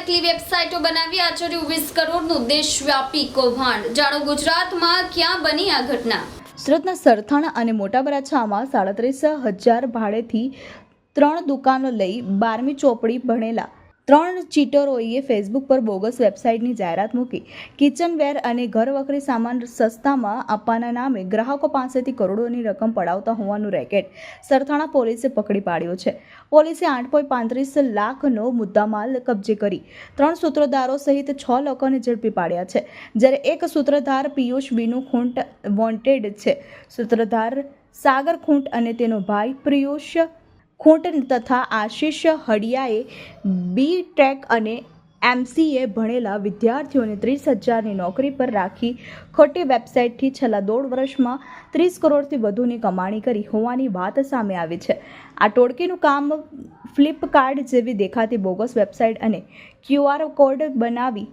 નકલી વેબસાઇટો બનાવી આચર્યું 20 કરોડનું દેશવ્યાપી કૌભાંડ। જાણો ગુજરાતમાં ક્યાં બની આ ઘટના। સુરતના સરથાણા અને મોટા વરાછામાં 37,000 ભાડેથી 3 દુકાનો લઈ 12મી ચોપડી ભણેલા 3 ચીટરોએ ફેસબુક પર બોગસ વેબસાઇટની જાહેરાત મૂકી કિચનવેર અને ઘરવખરી સામાન સસ્તામાં આપવાના નામે ગ્રાહકો પાસેથી કરોડોની રકમ પડાવતા હોવાનું રેકેટ સરથાણા પોલીસે પકડી પાડ્યો છે। પોલીસે 8.35 લાખનો મુદ્દામાલ કબજે કરી 3 સૂત્રધારો સહિત 6 લોકોને ઝડપી પાડ્યા છે, જ્યારે એક સૂત્રધાર પિયુષ વિનુ ખૂંટ વોન્ટેડ છે। સૂત્રધાર સાગર ખૂંટ અને તેનો ભાઈ પિયુષ ખૂંટ તથા આશિષ હડિયાએ બી.ટેક અને MCA ભણેલા વિદ્યાર્થીઓને 30,000ની નોકરી પર રાખી ખોટી વેબસાઇટથી છેલ્લા 1.5 વર્ષમાં 30 કરોડથી વધુની કમાણી કરી હોવાની વાત સામે આવી છે। આ ટોળકીનું કામ ફ્લિપકાર્ટ જેવી દેખાતી બોગસ વેબસાઇટ અને QR કોડ બનાવી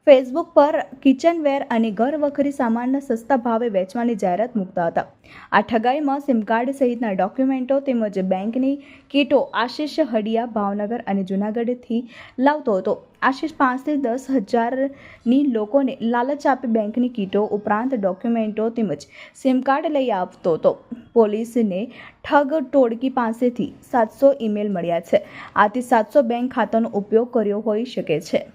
ફેસબુક પર કિચનવેર અને ઘરવખરી સામાનના સસ્તા ભાવે વેચવાની જાહેરાત મૂકતા હતા। આ ઠગાઈમાં સિમ કાર્ડ સહિતના ડોક્યુમેન્ટો તેમજ બેંકની કીટો આશિષ હડિયા ભાવનગર અને જૂનાગઢથી લાવતો હતો। આશિષ 5 થી 10,000ની લોકોને લાલચ આપી બેંકની કીટો ઉપરાંત ડોક્યુમેન્ટો તેમજ સિમ કાર્ડ લઈ આપતો હતો। પોલીસને ઠગ ટોળકી પાસેથી 700 ઈમેલ મળ્યા છે। આથી 700 બેંક ખાતાનો ઉપયોગ કર્યો હોઈ શકે છે।